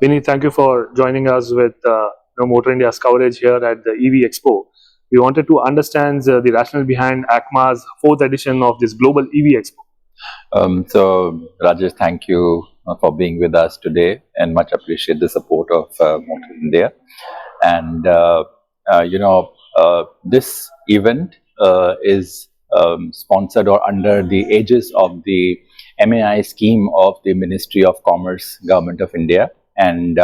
Vinny, thank you for joining us with Motor India's coverage here at the EV Expo. We wanted to understand the rationale behind ACMA's fourth edition of this global EV Expo. So, Rajesh, thank you for being with us today, and much appreciate the support of Motor India. And this event is sponsored or under the aegis of the MAI scheme of the Ministry of Commerce, Government of India. And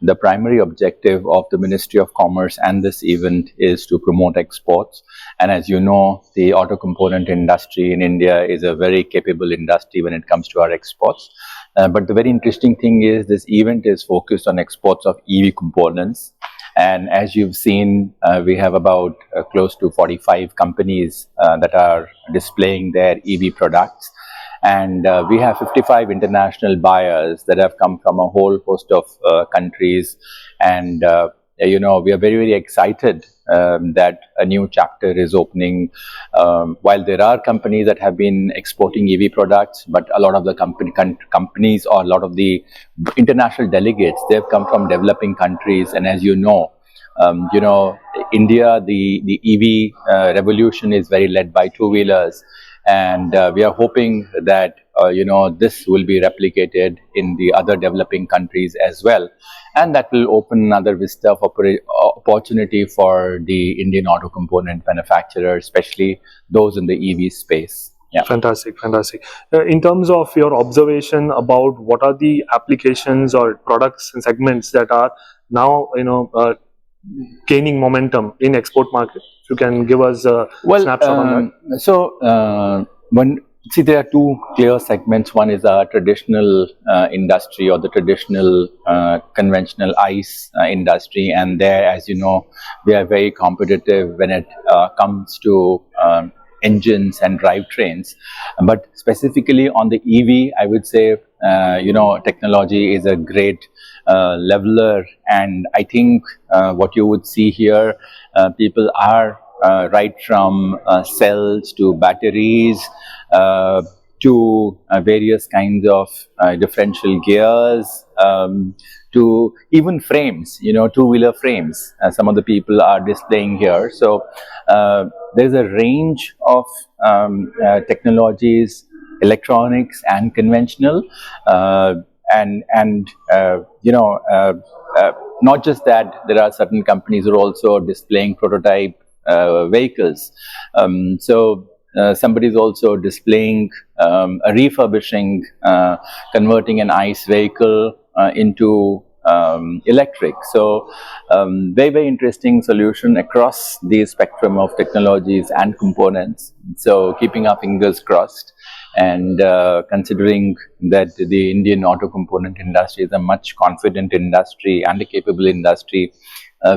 the primary objective of the Ministry of Commerce and this event is to promote exports. And as you know, the auto component industry in India is a very capable industry when it comes to our exports. But the very interesting thing is this event is focused on exports of EV components. And as you've seen, we have about close to 45 companies that are displaying their EV products. And we have 55 international buyers that have come from a whole host of countries. And, we are very, very excited that a new chapter is opening. While there are companies that have been exporting EV products, but a lot of the companies or a lot of the international delegates, they've come from developing countries. And as you know, India, the EV revolution is very led by two-wheelers. And we are hoping that, this will be replicated in the other developing countries as well. And that will open another vista of opportunity for the Indian auto component manufacturers, especially those in the EV space. Yeah. Fantastic. In terms of your observation about what are the applications or products and segments that are now, gaining momentum in export market, if you can give us a snapshot on that. There are two clear segments. One is our traditional industry or the traditional conventional ICE industry, and there, as you know, we are very competitive when it comes to engines and drivetrains. But specifically on the EV, I would say, technology is a great leveler, and I think what you would see here, people are right from cells to batteries to various kinds of differential gears to even frames, two-wheeler frames. Some of the people are displaying here. So there's a range of technologies, electronics and conventional, not just that, there are certain companies who are also displaying prototype vehicles. Somebody is also displaying a refurbishing, converting an ICE vehicle into electric. So very, very interesting solution across the spectrum of technologies and components. So keeping our fingers crossed, and considering that the Indian auto component industry is a much confident industry and a capable industry,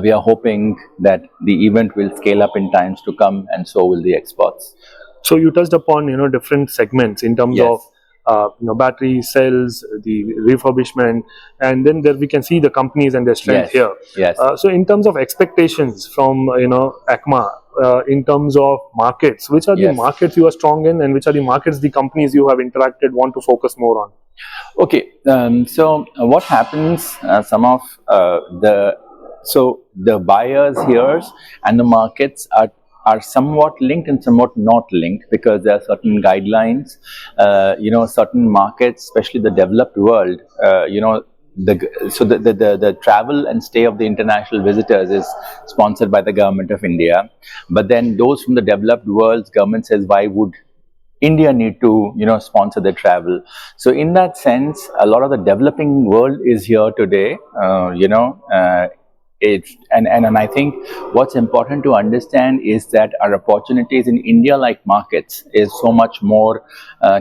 we are hoping that the event will scale up in times to come, and so will the exports. So you touched upon different segments in terms of battery cells, the refurbishment, and then there we can see the companies and their strength here. Yes. So in terms of expectations from ACMA, in terms of markets, which are the markets you are strong in, and which are the markets the companies you have interacted want to focus more on? Okay. So what happens? The buyers here and the markets are somewhat linked and somewhat not linked, because there are certain guidelines. Certain markets, especially the developed world, the travel and stay of the international visitors is sponsored by the Government of India. But then those from the developed world, government says, why would India need to sponsor the travel? So in that sense, a lot of the developing world is here today. And I think what's important to understand is that our opportunities in India-like markets is so much more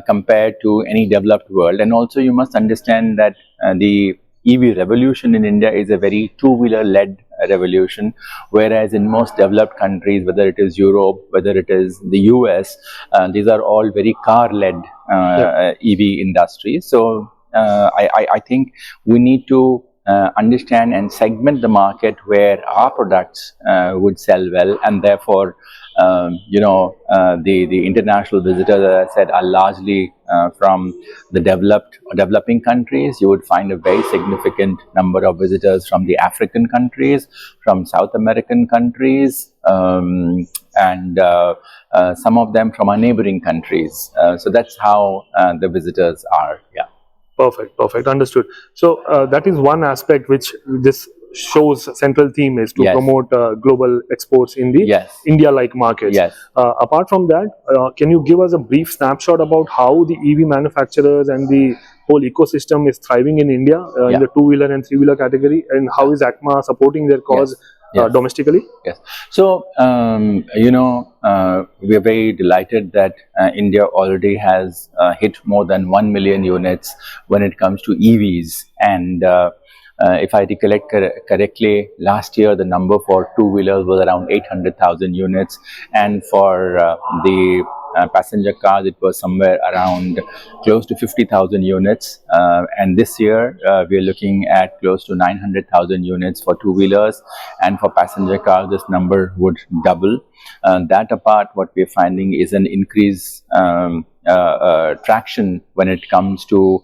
compared to any developed world. And also you must understand that the EV revolution in India is a very two-wheeler-led revolution, whereas in most developed countries, whether it is Europe, whether it is the US, these are all very car-led EV industries. So I think we need to understand and segment the market where our products would sell well, and therefore the international visitors, as I said, are largely from the developing countries. You would find a very significant number of visitors from the African countries, from South American countries, and some of them from our neighboring countries. So that's how the visitors are. Yeah. Perfect, understood. So that is one aspect which this show's central theme is to Yes. promote global exports in the Yes. India-like markets. Yes. Apart from that, can you give us a brief snapshot about how the EV manufacturers and the whole ecosystem is thriving in India in Yeah. the two-wheeler and three-wheeler category, and how is ACMA supporting their cause Yes. domestically? Yes. So, we are very delighted that India already has hit more than 1 million units when it comes to EVs. And if I recollect correctly, last year the number for two-wheelers was around 800,000 units. And for the passenger cars, it was somewhere around close to 50,000 units. And this year, we are looking at close to 900,000 units for two-wheelers. And for passenger cars, this number would double. That apart, what we're finding is an increase traction when it comes to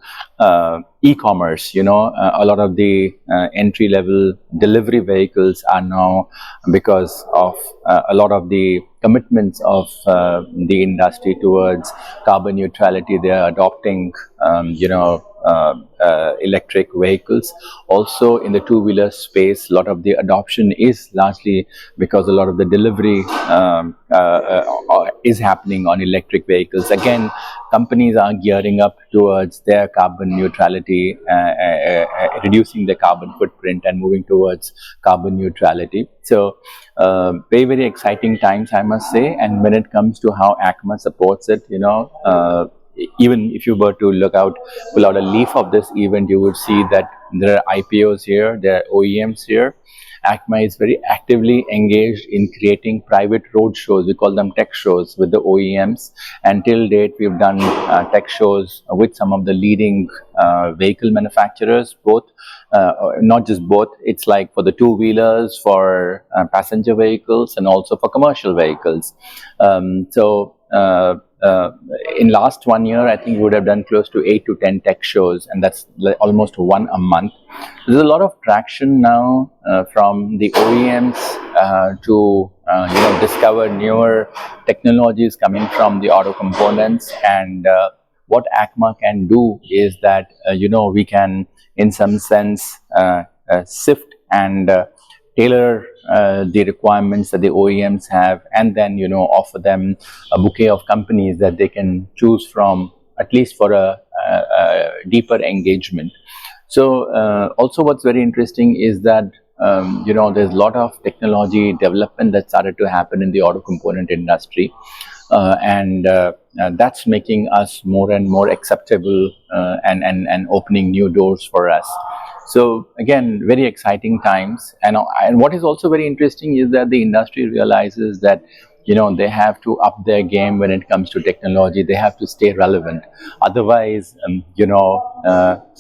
e-commerce. A lot of the entry-level delivery vehicles are now, because of a lot of the commitments of the industry towards carbon neutrality, they are adopting, electric vehicles. Also, in the two-wheeler space, a lot of the adoption is largely because a lot of the delivery is happening on electric vehicles. Again, companies are gearing up towards their carbon neutrality, reducing their carbon footprint and moving towards carbon neutrality. So, very, very exciting times, I must say. And when it comes to how ACMA supports it, even if you were to pull out a leaf of this event, you would see that there are IPOs here, there are OEMs here. ACMA is very actively engaged in creating private road shows. We call them tech shows with the OEMs. And till date, we've done tech shows with some of the leading vehicle manufacturers, both, not just both, it's like for the two-wheelers, for passenger vehicles, and also for commercial vehicles. In last 1 year, I think we would have done close to 8 to 10 tech shows, and that's almost one a month. There's a lot of traction now from the OEMs to discover newer technologies coming from the auto components. And what ACMA can do is that we can, in some sense, sift and tailor the requirements that the OEMs have, and then offer them a bouquet of companies that they can choose from, at least for a deeper engagement. So also what's very interesting is that there's a lot of technology development that started to happen in the auto component industry, and that's making us more and more acceptable and opening new doors for us. So again, very exciting times. And what is also very interesting is that the industry realizes that they have to up their game when it comes to technology. They have to stay relevant. Otherwise,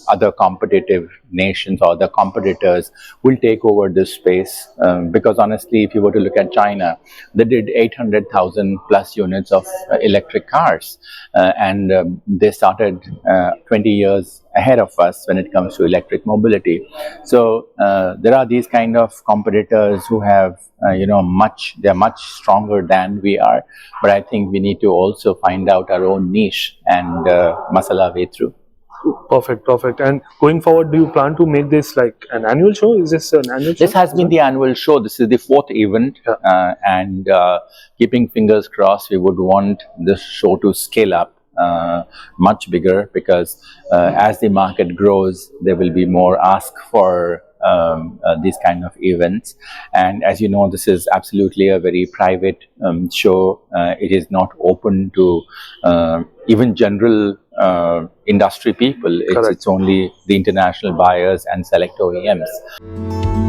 other competitive nations or other competitors will take over this space. Because honestly, if you were to look at China, they did 800,000 plus units of electric cars. And they started 20 years ahead of us when it comes to electric mobility. So there are these kind of competitors who have they're much stronger than we are, but I think we need to also find out our own niche and muscle our way through. Perfect. And going forward, do you plan to make this like an annual show? Is this an annual show? This has been the annual show. This is the 4th event. Yeah. And keeping fingers crossed, we would want this show to scale up much bigger, because as the market grows, there will be more ask for these kind of events. And as you know, this is absolutely a very private show. It is not open to even general industry people. It's only the international buyers and select OEMs.